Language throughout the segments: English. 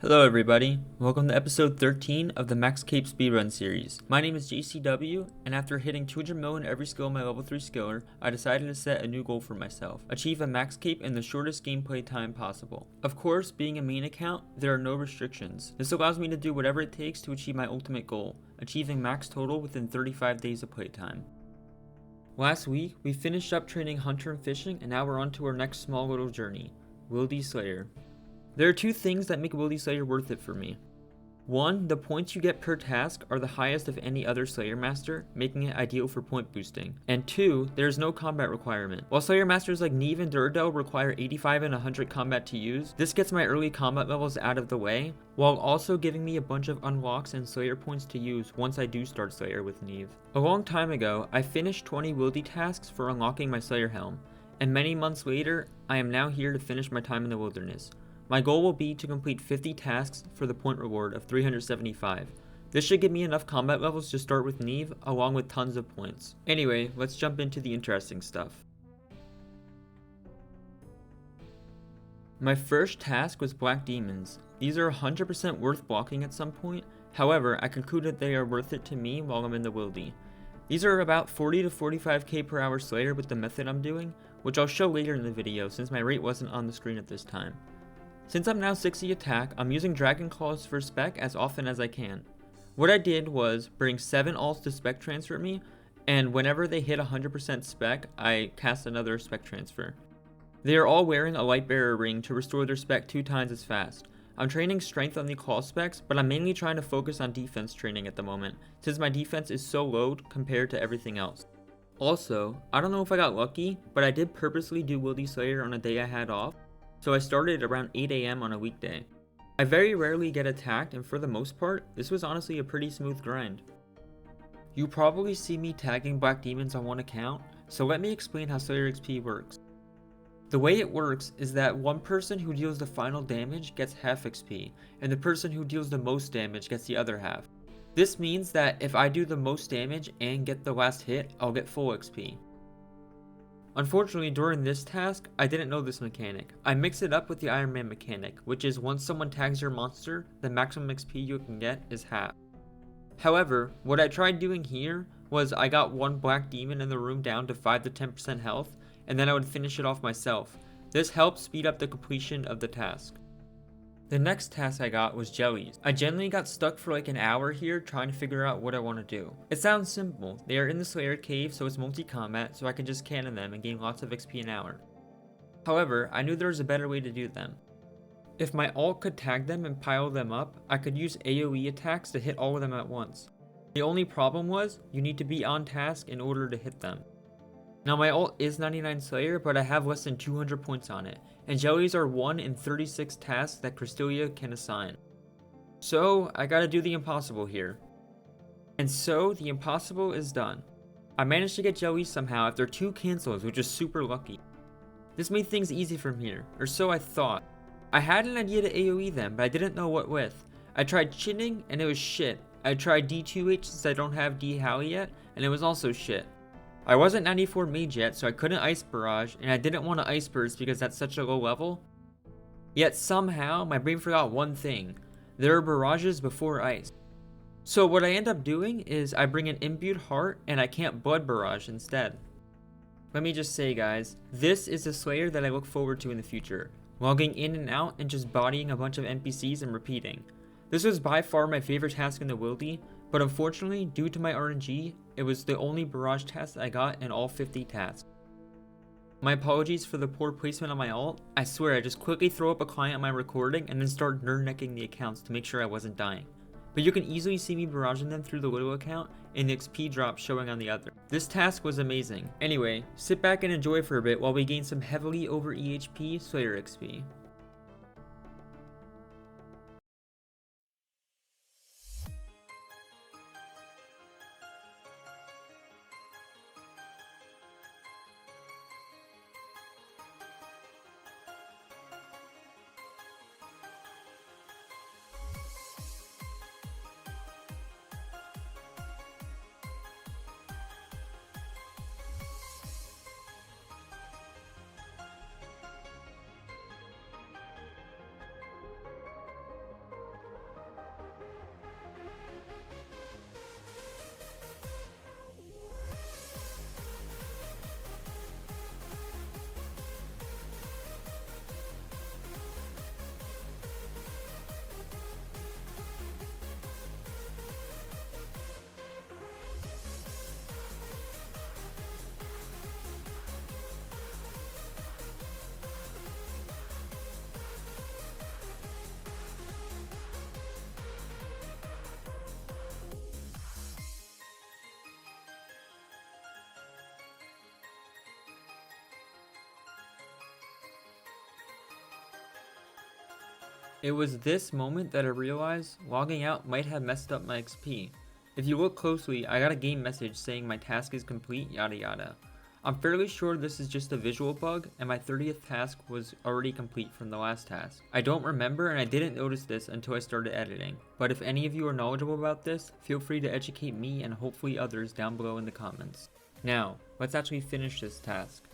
Hello everybody, welcome to episode 13 of the Max Cape Speedrun series. My name is JCW, and after hitting 200 mil in every skill in my level 3 skiller, I decided to set a new goal for myself, achieve a max cape in the shortest gameplay time possible. Of course, being a main account, there are no restrictions. This allows me to do whatever it takes to achieve my ultimate goal, achieving max total within 35 days of playtime. Last week, we finished up training hunter and fishing, and now we're on to our next small little journey, Wildy Slayer. There are two things that make Wildy Slayer worth it for me. One, the points you get per task are the highest of any other Slayer Master, making it ideal for point boosting. And two, there is no combat requirement. While Slayer Masters like Neve and Duradel require 85 and 100 combat to use, this gets my early combat levels out of the way, while also giving me a bunch of unlocks and Slayer points to use once I do start Slayer with Neve. A long time ago, I finished 20 Wildy tasks for unlocking my Slayer Helm, and many months later, I am now here to finish my time in the wilderness. My goal will be to complete 50 tasks for the point reward of 375. This should give me enough combat levels to start with Neve, along with tons of points. Anyway, let's jump into the interesting stuff. My first task was Black Demons. These are 100% worth blocking at some point, however, I concluded they are worth it to me while I'm in the Wildy. These are about 40 to 45k per hour Slayer with the method I'm doing, which I'll show later in the video since my rate wasn't on the screen at this time. Since I'm now 60 attack, I'm using Dragon Claws for Spec as often as I can. What I did was bring 7 alts to Spec transfer me, and whenever they hit 100% Spec, I cast another Spec transfer. They are all wearing a Light Bearer ring to restore their Spec 2 times as fast. I'm training strength on the claw specs, but I'm mainly trying to focus on defense training at the moment, since my defense is so low compared to everything else. Also, I don't know if I got lucky, but I did purposely do Wildy Slayer on a day I had off, so I started around 8 AM on a weekday. I very rarely get attacked, and for the most part, this was honestly a pretty smooth grind. You probably see me tagging Black Demons on one account, so let me explain how Slayer XP works. The way it works is that one person who deals the final damage gets half XP, and the person who deals the most damage gets the other half. This means that if I do the most damage and get the last hit, I'll get full XP. Unfortunately, during this task, I didn't know this mechanic. I mix it up with the Iron Man mechanic, which is once someone tags your monster, the maximum XP you can get is half. However, what I tried doing here was I got one Black Demon in the room down to 5 to 10% health, and then I would finish it off myself. This helps speed up the completion of the task. The next task I got was Jellies. I generally got stuck for like an hour here trying to figure out what I want to do. It sounds simple. They are in the Slayer cave, so it's multi-combat, so I can just cannon them and gain lots of XP an hour. However, I knew there was a better way to do them. If my ult could tag them and pile them up, I could use AoE attacks to hit all of them at once. The only problem was, you need to be on task in order to hit them. Now my ult is 99 Slayer, but I have less than 200 points on it, and Jellies are 1 in 36 tasks that Crystalia can assign. So, I gotta do the impossible here. And so, the impossible is done. I managed to get Jellies somehow after 2 cancels, which is super lucky. This made things easy from here, or so I thought. I had an idea to AoE them, but I didn't know what with. I tried chinning, and it was shit. I tried D2H since I don't have D-Hally yet, and it was also shit. I wasn't 94 mage yet, so I couldn't Ice Barrage, and I didn't want to Ice Burst because that's such a low level. Yet somehow, my brain forgot one thing. There are barrages before Ice. So what I end up doing is I bring an Imbued Heart, and I can't Blood Barrage instead. Let me just say guys, this is the Slayer that I look forward to in the future. Logging in and out and just bodying a bunch of NPCs and repeating. This was by far my favorite task in the Wildy, but unfortunately, due to my RNG, it was the only barrage task I got in all 50 tasks. My apologies for the poor placement on my ult. I swear I just quickly throw up a client on my recording and then start nerd-necking the accounts to make sure I wasn't dying. But you can easily see me barraging them through the little account and the XP drop showing on the other. This task was amazing. Anyway, sit back and enjoy for a bit while we gain some heavily over EHP Slayer XP. It was this moment that I realized logging out might have messed up my XP. If you look closely, I got a game message saying my task is complete, yada yada. I'm fairly sure this is just a visual bug, and my 30th task was already complete from the last task. I don't remember, and I didn't notice this until I started editing, but if any of you are knowledgeable about this, feel free to educate me and hopefully others down below in the comments. Now, let's actually finish this task.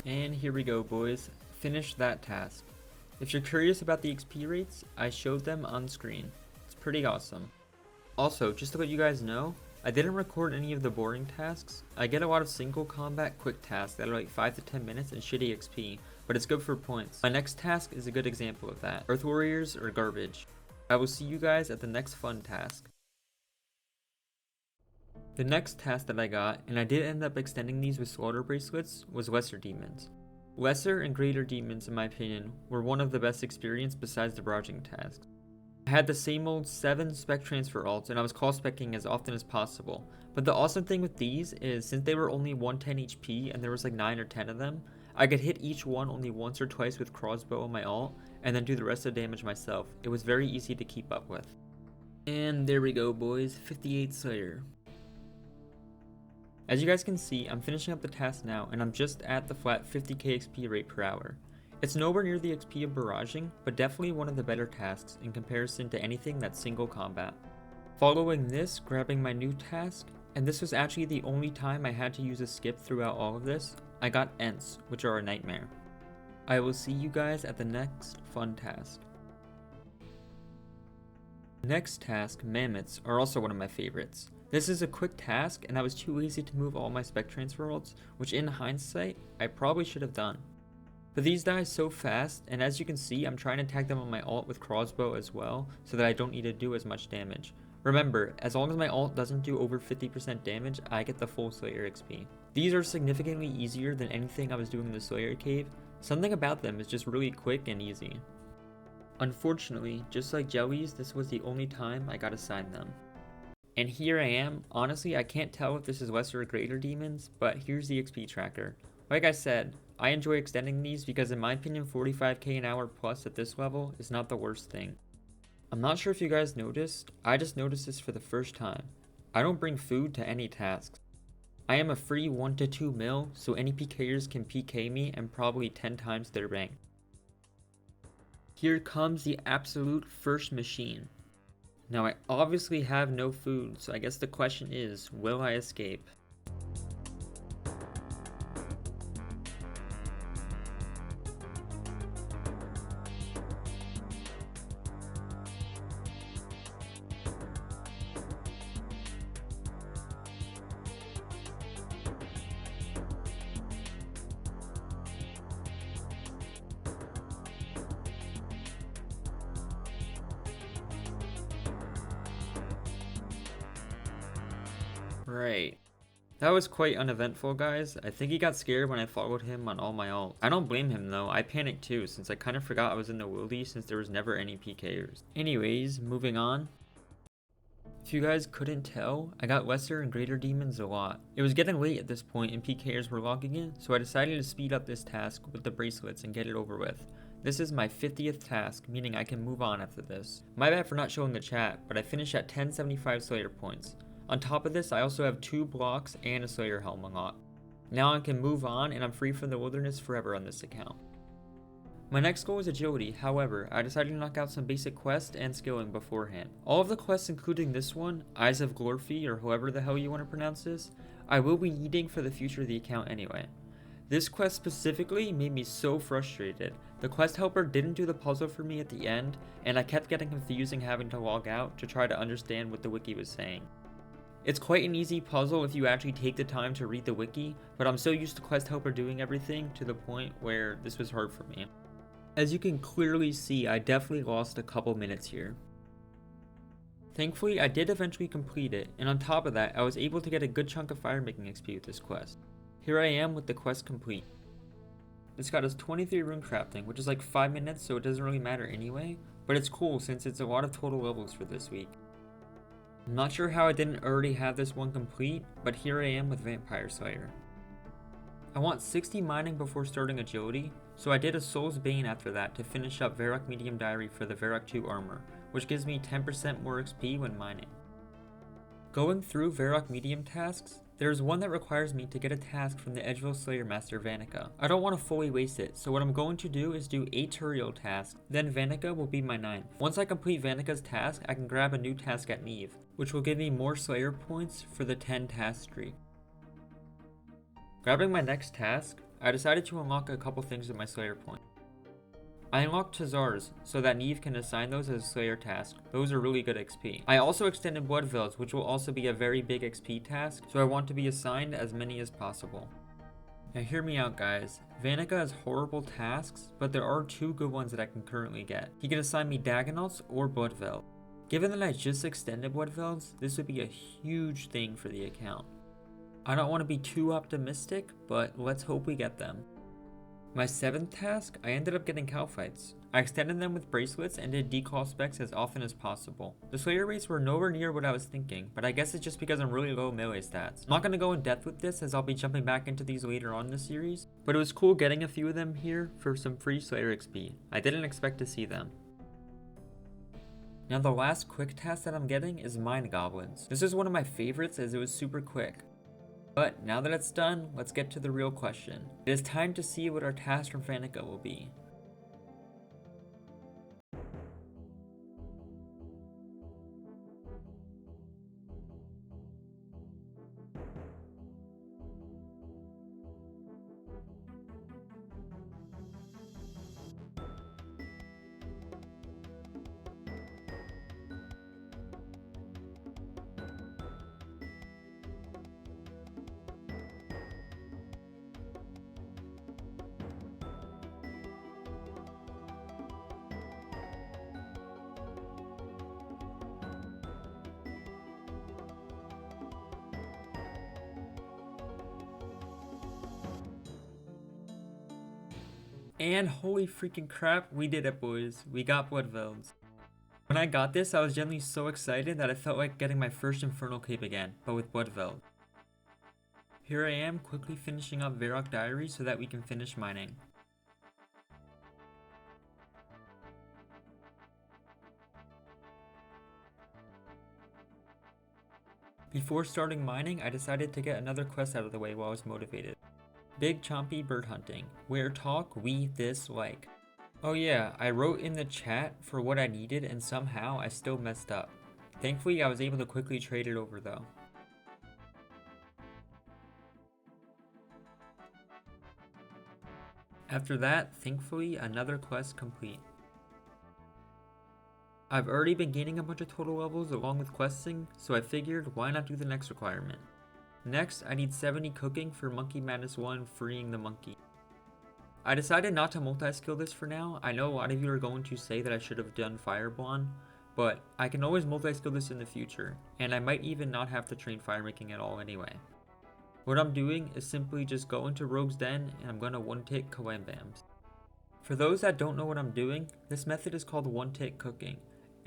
And here we go, boys. Finish that task. If you're curious about the XP rates, I showed them on screen. It's pretty awesome. Also, just to let you guys know, I didn't record any of the boring tasks. I get a lot of single combat quick tasks that are like 5 to 10 minutes and shitty XP, but it's good for points. My next task is a good example of that. Earth Warriors are garbage. I will see you guys at the next fun task. The next task that I got, and I did end up extending these with slaughter bracelets, was lesser demons. Lesser and greater demons, in my opinion, were one of the best experience besides the barraging tasks. I had the same old 7 spec transfer alts, and I was call specking as often as possible. But the awesome thing with these is, since they were only 110 HP and there was like 9 or 10 of them, I could hit each one only once or twice with crossbow on my alt, and then do the rest of the damage myself. It was very easy to keep up with. And there we go, boys, 58 Slayer. As you guys can see, I'm finishing up the task now, and I'm just at the flat 50k XP rate per hour. It's nowhere near the XP of barraging, but definitely one of the better tasks in comparison to anything that's single combat. Following this, grabbing my new task, and this was actually the only time I had to use a skip throughout all of this, I got Ents, which are a nightmare. I will see you guys at the next fun task. Next task, Mammoths, are also one of my favorites. This is a quick task, and I was too lazy to move all my spec transfer ults, which in hindsight, I probably should have done. But these die so fast, and as you can see, I'm trying to tag them on my ult with crossbow as well, so that I don't need to do as much damage. Remember, as long as my ult doesn't do over 50% damage, I get the full Slayer XP. These are significantly easier than anything I was doing in the Slayer cave. Something about them is just really quick and easy. Unfortunately, just like Jellies, this was the only time I got assigned them. And here I am. Honestly, I can't tell if this is lesser or greater demons, but here's the XP tracker. Like I said, I enjoy extending these because in my opinion 45k an hour plus at this level is not the worst thing. I'm not sure if you guys noticed, I just noticed this for the first time. I don't bring food to any tasks. I am a free 1 to 2 mil, so any PKers can PK me and probably 10 times their rank. Here comes the absolute first machine. Now I obviously have no food, so I guess the question is, will I escape? Right. That was quite uneventful, guys. I think he got scared when I followed him on all my ult. I don't blame him though, I panicked too since I kind of forgot I was in the wildy since there was never any PKers. Anyways, moving on. If you guys couldn't tell, I got lesser and greater demons a lot. It was getting late at this point and PKers were logging in, so I decided to speed up this task with the bracelets and get it over with. This is my 50th task, meaning I can move on after this. My bad for not showing the chat, but I finished at 1075 Slayer points. On top of this, I also have 2 blocks and a Slayer helm unlocked. Now I can move on and I'm free from the wilderness forever on this account. My next goal is agility, however, I decided to knock out some basic quests and skilling beforehand. All of the quests including this one, Eyes of Glorfy or however the hell you want to pronounce this, I will be needing for the future of the account anyway. This quest specifically made me so frustrated. The quest helper didn't do the puzzle for me at the end, and I kept getting confused and having to log out to try to understand what the wiki was saying. It's quite an easy puzzle if you actually take the time to read the wiki, but I'm so used to quest helper doing everything to the point where this was hard for me. As you can clearly see, I definitely lost a couple minutes here. Thankfully, I did eventually complete it, and on top of that, I was able to get a good chunk of fire making XP with this quest. Here I am with the quest complete. This got us 23 rune crafting, which is like 5 minutes, so it doesn't really matter anyway, but it's cool since it's a lot of total levels for this week. I'm not sure how I didn't already have this one complete, but here I am with Vampire Slayer. I want 60 mining before starting agility, so I did a Soul's Bane after that to finish up Varrock Medium Diary for the Varrock 2 armor, which gives me 10% more XP when mining. Going through Varrock Medium tasks, there's one that requires me to get a task from the Edgeville Slayer Master Vanica. I don't want to fully waste it, so what I'm going to do is do 8 Turiel tasks, then Vanica will be my 9th. Once I complete Vanica's task, I can grab a new task at Neve, which will give me more Slayer points for the 10 task streak. Grabbing my next task, I decided to unlock a couple things with my Slayer point. I unlocked Tazars, so that Neve can assign those as a Slayer task. Those are really good XP. I also extended Blood Veils, which will also be a very big XP task, so I want to be assigned as many as possible. Now hear me out guys, Vanica has horrible tasks, but there are 2 good ones that I can currently get. He can assign me Dagonauts or Blood Veil. Given that I just extended Blood Veils, this would be a huge thing for the account. I don't want to be too optimistic, but let's hope we get them. My 7th task, I ended up getting Calphites. I extended them with bracelets and did decall specs as often as possible. The Slayer rates were nowhere near what I was thinking, but I guess it's just because I'm really low melee stats. I'm not going to go in depth with this as I'll be jumping back into these later on in the series, but it was cool getting a few of them here for some free Slayer XP. I didn't expect to see them. Now the last quick task that I'm getting is Mine Goblins. This is one of my favorites as it was super quick. But now that it's done, let's get to the real question. It is time to see what our task from Vanica will be. And holy freaking crap, we did it boys, we got Blood Veils. When I got this, I was genuinely so excited that I felt like getting my first Infernal Cape again, but with Blood Veils. Here I am, quickly finishing up Varrock Diary so that we can finish mining. Before starting mining, I decided to get another quest out of the way while I was motivated. Big Chompy Bird Hunting, where talk we this like. Oh yeah, I wrote in the chat for what I needed and somehow I still messed up. Thankfully I was able to quickly trade it over though. After that, thankfully another quest complete. I've already been gaining a bunch of total levels along with questing, so I figured why not do the next requirement. Next, I need 70 cooking for Monkey Madness 1 freeing the monkey. I decided not to multi-skill this for now. I know a lot of you are going to say that I should have done Fireblon, but I can always multi-skill this in the future, and I might even not have to train firemaking at all anyway. What I'm doing is simply just go into Rogue's Den and I'm gonna one-tick Kalambams. For those that don't know what I'm doing, this method is called one-tick cooking.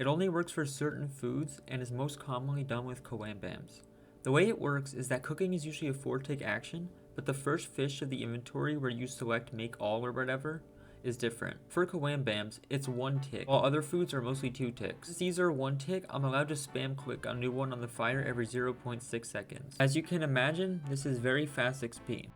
It only works for certain foods and is most commonly done with kawambams. The way it works is that cooking is usually a 4-tick action, but the first fish of the inventory where you select make all or whatever is different. For kawambams, it's 1 tick, while other foods are mostly 2 ticks. Since these are 1 tick, I'm allowed to spam click a new one on the fire every 0.6 seconds. As you can imagine, this is very fast XP.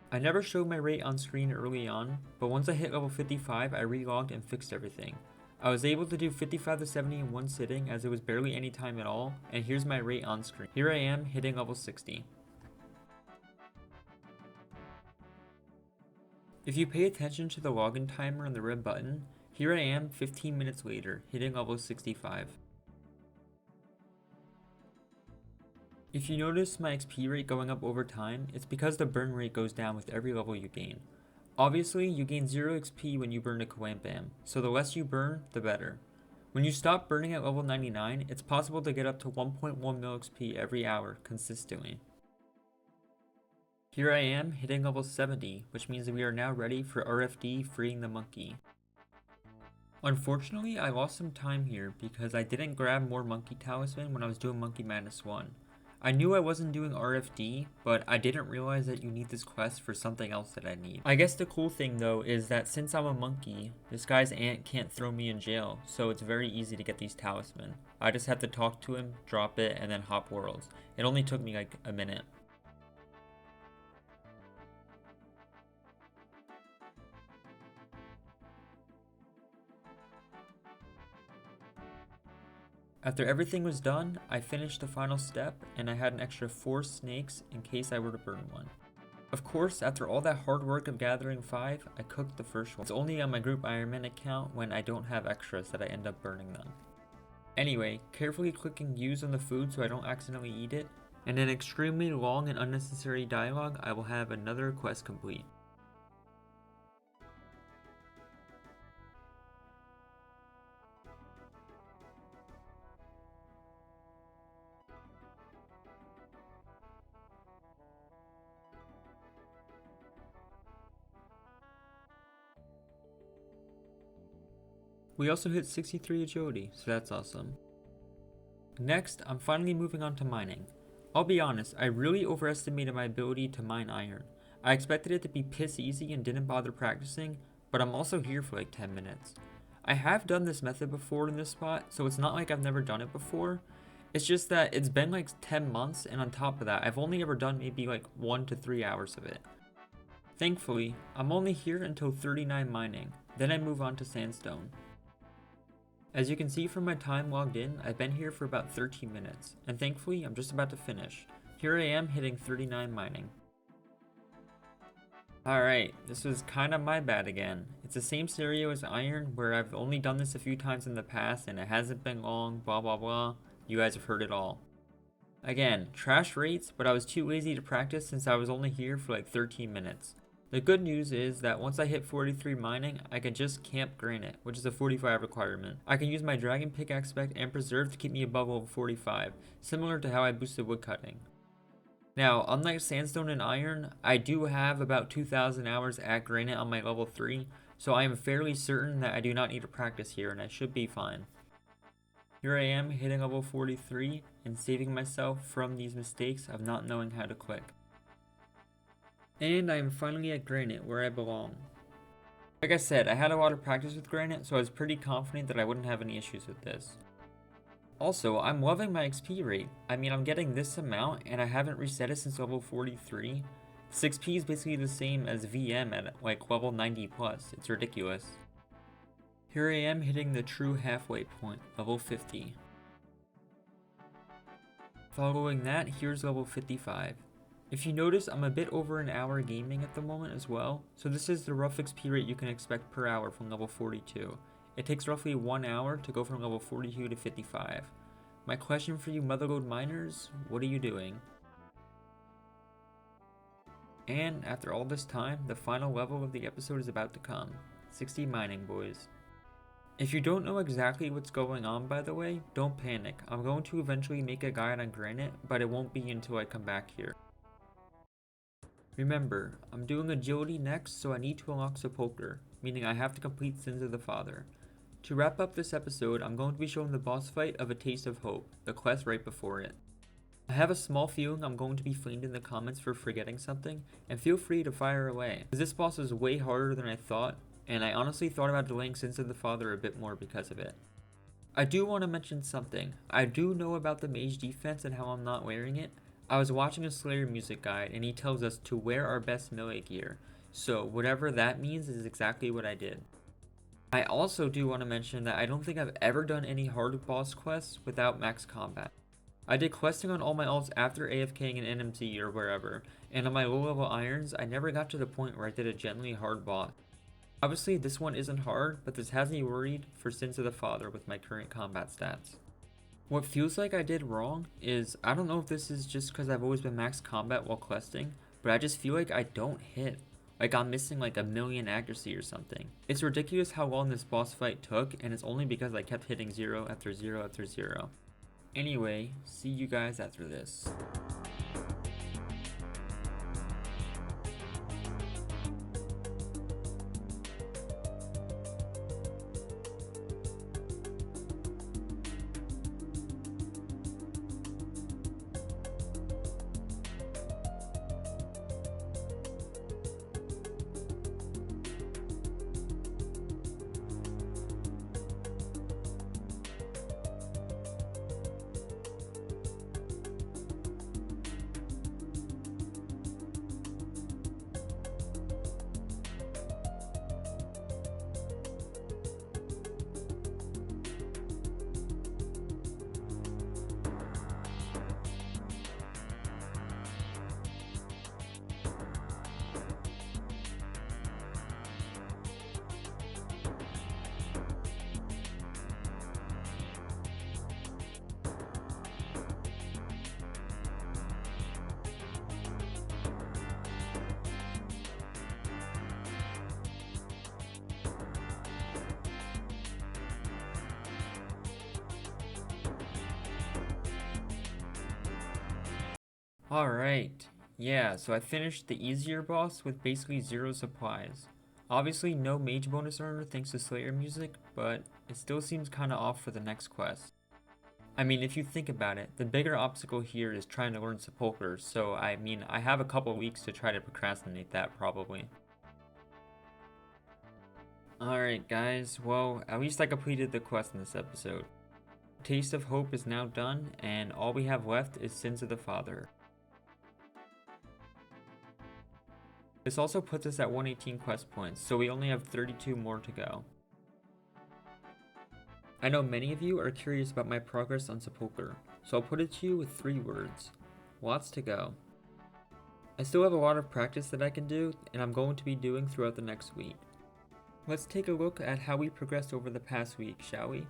I never showed my rate on screen early on, but once I hit level 55, I relogged and fixed everything. I was able to do 55 to 70 in one sitting as it was barely any time at all, and here's my rate on screen. Here I am hitting level 60. If you pay attention to the login timer on the red button, here I am 15 minutes later, hitting level 65. If you notice my XP rate going up over time, it's because the burn rate goes down with every level you gain. Obviously, you gain 0 XP when you burn a kawambam, so the less you burn, the better. When you stop burning at level 99, it's possible to get up to 1.1 mil XP every hour, consistently. Here I am, hitting level 70, which means that we are now ready for RFD freeing the monkey. Unfortunately, I lost some time here because I didn't grab more monkey talisman when I was doing Monkey Madness 1. I knew I wasn't doing RFD, but I didn't realize that you need this quest for something else that I need. I guess the cool thing though is that since I'm a monkey, this guy's aunt can't throw me in jail, so it's very easy to get these talisman. I just have to talk to him, drop it, and then hop worlds. It only took me like a minute. After everything was done, I finished the final step and I had an extra 4 snakes in case I were to burn one. Of course, after all that hard work of gathering 5, I cooked the first one. It's only on my group Ironman account when I don't have extras that I end up burning them. Anyway, carefully clicking use on the food so I don't accidentally eat it, and in extremely long and unnecessary dialogue, I will have another quest complete. We also hit 63 agility, so that's awesome. Next, I'm finally moving on to mining. I'll be honest, I really overestimated my ability to mine iron. I expected it to be piss easy and didn't bother practicing, but I'm also here for like 10 minutes. I have done this method before in this spot, so it's not like I've never done it before. It's just that it's been like 10 months, and on top of that, I've only ever done maybe like 1 to 3 hours of it. Thankfully, I'm only here until 39 mining, then I move on to sandstone. As you can see from my time logged in, I've been here for about 13 minutes, and thankfully I'm just about to finish. Here I am hitting 39 mining. Alright, this was kinda my bad again. It's the same scenario as iron, where I've only done this a few times in the past and it hasn't been long, blah blah blah. You guys have heard it all. Again, trash rates, but I was too lazy to practice since I was only here for like 13 minutes. The good news is that once I hit 43 mining, I can just camp granite, which is a 45 requirement. I can use my dragon pickaxe spec and preserve to keep me above level 45, similar to how I boosted woodcutting. Now, unlike sandstone and iron, I do have about 2,000 hours at granite on my level 3, so I am fairly certain that I do not need to practice here and I should be fine. Here I am hitting level 43 and saving myself from these mistakes of not knowing how to click. And I am finally at granite, where I belong. Like I said, I had a lot of practice with granite, so I was pretty confident that I wouldn't have any issues with this. Also, I'm loving my XP rate. I mean, I'm getting this amount, and I haven't reset it since level 43. 6P is basically the same as VM at like level 90 plus. It's ridiculous. Here I am hitting the true halfway point, level 50. Following that, here's level 55. If you notice, I'm a bit over an hour gaming at the moment as well, so this is the rough XP rate you can expect per hour from level 42. It takes roughly 1 hour to go from level 42 to 55. My question for you motherlode miners, what are you doing? And after all this time, the final level of the episode is about to come. 60 mining, boys. If you don't know exactly what's going on, by the way, don't panic. I'm going to eventually make a guide on granite, but it won't be until I come back here. Remember, I'm doing agility next, so I need to unlock sepulcher. meaning I have to complete Sins of the Father. To wrap up this episode, I'm going to be showing the boss fight of A Taste of Hope, the quest right before it. I have a small feeling I'm going to be flamed in the comments for forgetting something, and feel free to fire away, because this boss is way harder than I thought, and I honestly thought about delaying Sins of the Father a bit more because of it. I do want to mention something. I do know about the mage defense and how I'm not wearing it. I was watching a Slayer music guide, and he tells us to wear our best melee gear, so whatever that means is exactly what I did. I also do want to mention that I don't think I've ever done any hard boss quests without max combat. I did questing on all my alts after AFKing in NMZ or wherever, and on my low level irons, I never got to the point where I did a gently hard boss. Obviously this one isn't hard, but this has me worried for Sins of the Father with my current combat stats. What feels like I did wrong is, I don't know if this is just because I've always been max combat while questing, but I just feel like I don't hit. Like I'm missing like a million accuracy or something. It's ridiculous how long this boss fight took, and it's only because I kept hitting 0 after 0 after 0. Anyway, see you guys after this. Alright, yeah, so I finished the easier boss with basically 0 supplies. Obviously no mage bonus earner thanks to Slayer music, but it still seems kinda off for the next quest. I mean, if you think about it, the bigger obstacle here is trying to learn Sepulchre, so I mean, I have a couple weeks to try to procrastinate that probably. Alright guys, well, at least I completed the quest in this episode. Taste of Hope is now done, and all we have left is Sins of the Father. This also puts us at 118 quest points, so we only have 32 more to go. I know many of you are curious about my progress on Sepulchre, so I'll put it to you with 3 words. Lots to go. I still have a lot of practice that I can do, and I'm going to be doing throughout the next week. Let's take a look at how we progressed over the past week, shall we?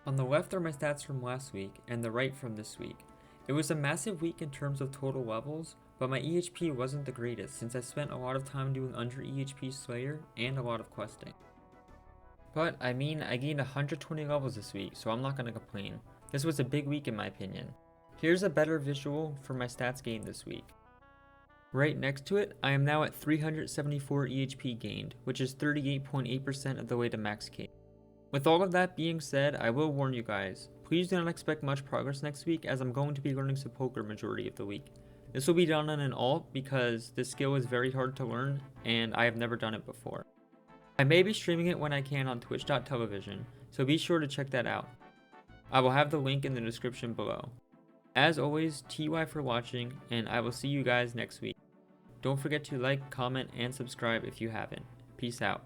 On the left are my stats from last week, and the right from this week. It was a massive week in terms of total levels, but my EHP wasn't the greatest since I spent a lot of time doing under EHP Slayer and a lot of questing. But I mean, I gained 120 levels this week, so I'm not going to complain. This was a big week in my opinion. Here's a better visual for my stats gained this week. Right next to it, I am now at 374 EHP gained, which is 38.8% of the way to max K. With all of that being said, I will warn you guys, please do not expect much progress next week as I'm going to be learning Sepulchre majority of the week. This will be done on an alt because this skill is very hard to learn and I have never done it before. I may be streaming it when I can on twitch.tv, so be sure to check that out. I will have the link in the description below. As always, TY for watching, and I will see you guys next week. Don't forget to like, comment, and subscribe if you haven't. Peace out.